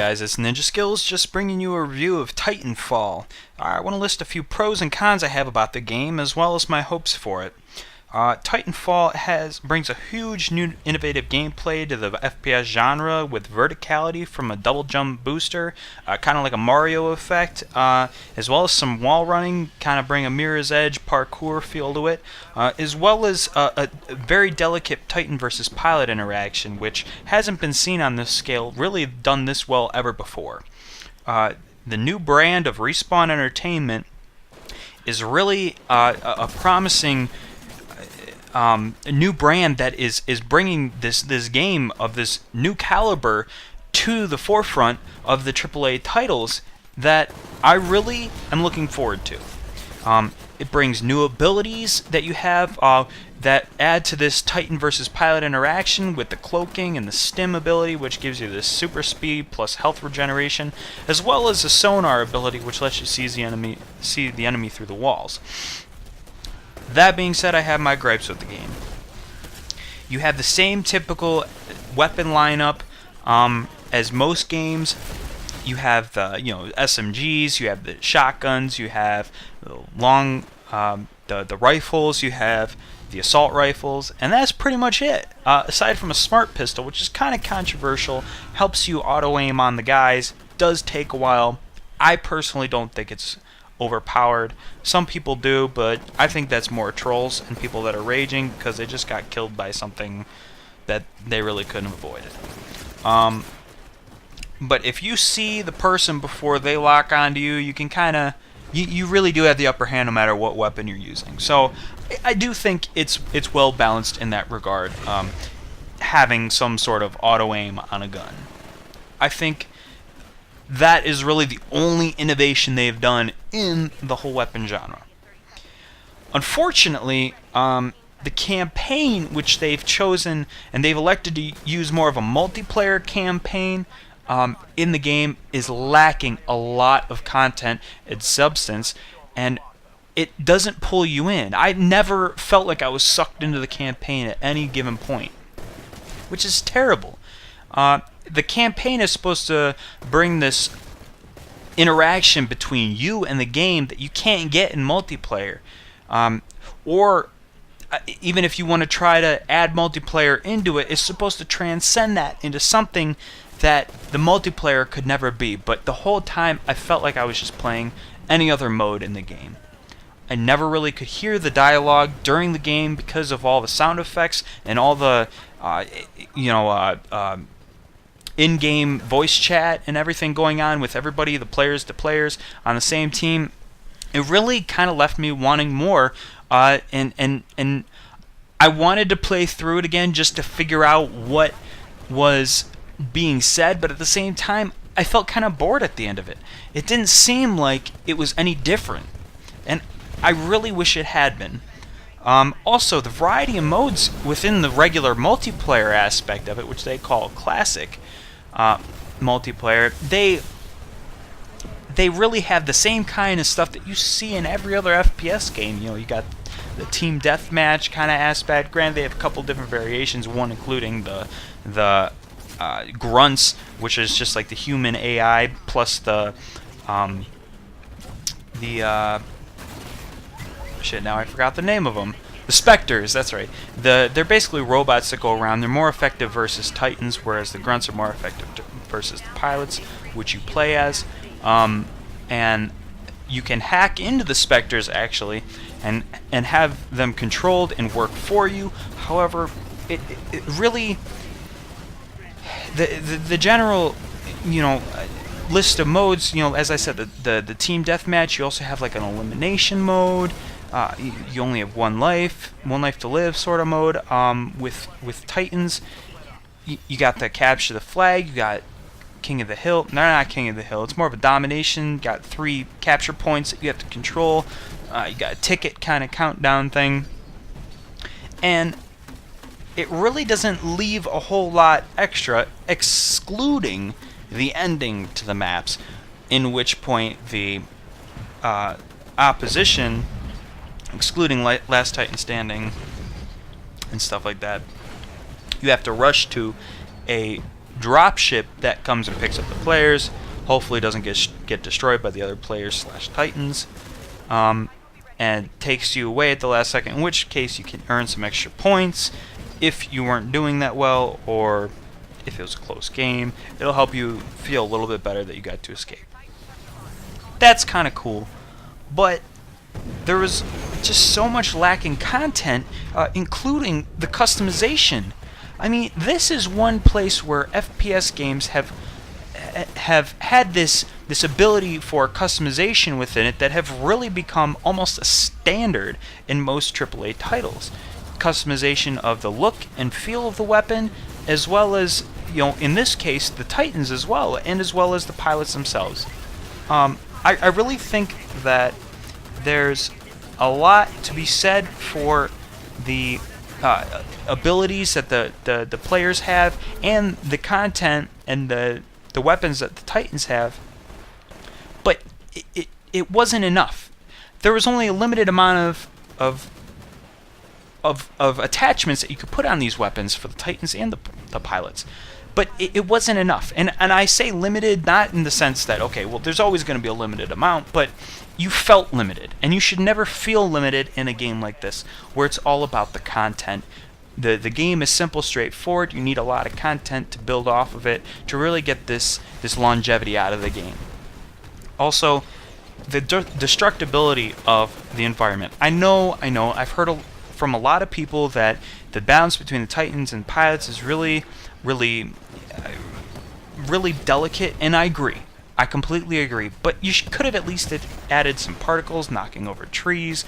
guys, it's Ninja Skills, just bringing you a review of Titanfall. I want to list a few pros and cons I have about the game, as well as my hopes for it. Titanfall brings a huge new innovative gameplay to the FPS genre with verticality from a double jump booster, kind of like a Mario effect, as well as some wall running, kind of bring a Mirror's Edge parkour feel to it, as well as a very delicate Titan versus pilot interaction, which hasn't been seen on this scale, really done this well ever before. The new brand of Respawn Entertainment is really a promising a new brand that is bringing this game of this new caliber to the forefront of the AAA titles that I really am looking forward to. It brings new abilities that you have that add to this Titan versus pilot interaction with the cloaking and the stim ability, which gives you this super speed plus health regeneration, as well as the sonar ability, which lets you see the enemy through the walls. That being said, I have my gripes with the game. You have the same typical weapon lineup as most games. You have the SMGs, you have the shotguns, you have the the rifles, you have the assault rifles, and that's pretty much it. Aside from a smart pistol, which is kind of controversial, helps you auto aim on the guys, does take a while. I personally don't think it's overpowered. Some people do, but I think that's more trolls and people that are raging because they just got killed by something that they really couldn't have avoided. But if you see the person before they lock onto you, you can kind of you really do have the upper hand no matter what weapon you're using. So I do think it's well balanced in that regard, having some sort of auto aim on a gun. I think that is really the only innovation they've done in the whole weapon genre. Unfortunately, the campaign which they've chosen, and they've elected to use more of a multiplayer campaign in the game, is lacking a lot of content and substance, and it doesn't pull you in. I never felt like I was sucked into the campaign at any given point, which is terrible. The campaign is supposed to bring this interaction between you and the game that you can't get in multiplayer. Or even if you want to try to add multiplayer into it, it's supposed to transcend that into something that the multiplayer could never be. But the whole time I felt like I was just playing any other mode in the game. I never really could hear the dialogue during the game because of all the sound effects and all the in-game voice chat and everything going on with everybody, the players on the same team. It really kind of left me wanting more, and I wanted to play through it again just to figure out what was being said, but at the same time I felt kind of bored at the end of it. It didn't seem like it was any different, and I really wish it had been. Also, the variety of modes within the regular multiplayer aspect of it, which they call classic multiplayer, they really have the same kind of stuff that you see in every other FPS game. You got the team deathmatch kind of aspect. Granted, they have a couple different variations. One including the grunts, which is just like the human AI plus the shit. Now I forgot the name of them. The Spectres, that's right. They're basically robots that go around. They're more effective versus Titans, whereas the Grunts are more effective versus the pilots, which you play as. And you can hack into the Spectres, actually, and have them controlled and work for you. However, it really... The general, list of modes, as I said, the team deathmatch, you also have like an elimination mode. You only have one life to live sort of mode. With Titans, you got the capture the flag, you got King of the Hill. No, not King of the Hill. It's more of a domination. You got 3 capture points that you have to control. You got a ticket kind of countdown thing, and it really doesn't leave a whole lot extra, excluding the ending to the maps, in which point the opposition, excluding Last Titan Standing and stuff like that, you have to rush to a drop ship that comes and picks up the players. Hopefully doesn't get destroyed by the other players / Titans. And takes you away at the last second, in which case you can earn some extra points if you weren't doing that well, or if it was a close game. It'll help you feel a little bit better that you got to escape. That's kind of cool, but there was just so much lacking content, including the customization. I mean, this is one place where FPS games have had this ability for customization within it that have really become almost a standard in most AAA titles. Customization of the look and feel of the weapon, as well as, in this case, the Titans as well, and as well as the pilots themselves. I really think that there's a lot to be said for the abilities that the players have, and the content and the weapons that the Titans have, but it wasn't enough. There was only a limited amount of attachments that you could put on these weapons for the Titans and the pilots, but it wasn't enough. And I say limited not in the sense that, okay, well, there's always going to be a limited amount, but you felt limited, and you should never feel limited in a game like this, where it's all about the content. The game is simple, straightforward. You need a lot of content to build off of it to really get this longevity out of the game. Also, the destructibility of the environment. I know. I've heard from a lot of people that the balance between the Titans and pilots is really delicate, and I agree. I completely agree, but you could have at least added some particles, knocking over trees,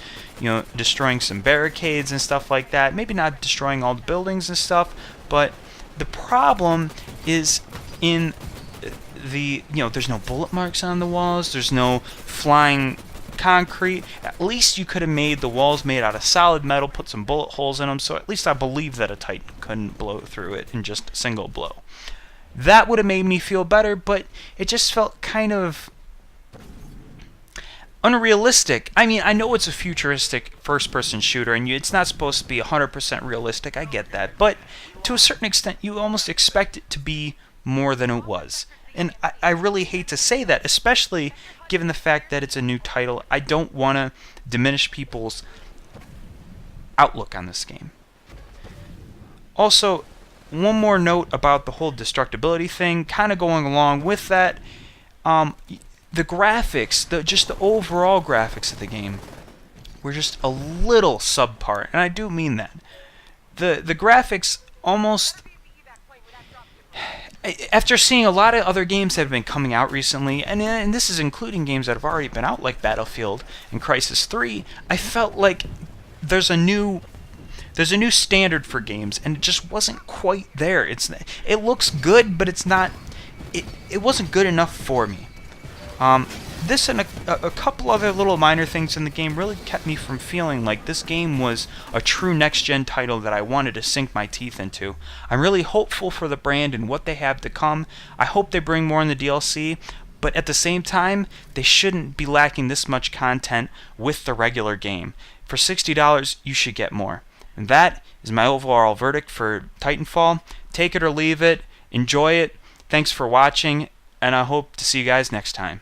destroying some barricades and stuff like that. Maybe not destroying all the buildings and stuff, but the problem is in there's no bullet marks on the walls, there's no flying concrete. At least you could have made the walls made out of solid metal, put some bullet holes in them, so at least I believe that a Titan couldn't blow through it in just a single blow. That would have made me feel better, but it just felt kind of unrealistic. I mean, I know it's a futuristic first-person shooter, and it's not supposed to be 100% realistic. I get that. But to a certain extent, you almost expect it to be more than it was. And I really hate to say that, especially given the fact that it's a new title. I don't want to diminish people's outlook on this game. Also, one more note about the whole destructibility thing, kind of going along with that, the graphics, just the overall graphics of the game were just a little subpar, and I do mean that. The graphics almost, after seeing a lot of other games that have been coming out recently, and this is including games that have already been out like Battlefield and Crysis 3, I felt like there's a new standard for games, and it just wasn't quite there. It looks good, but it's not. It wasn't good enough for me. This and a couple other little minor things in the game really kept me from feeling like this game was a true next-gen title that I wanted to sink my teeth into. I'm really hopeful for the brand and what they have to come. I hope they bring more in the DLC, but at the same time, they shouldn't be lacking this much content with the regular game. For $60, you should get more. And that is my overall verdict for Titanfall. Take it or leave it. Enjoy it. Thanks for watching, and I hope to see you guys next time.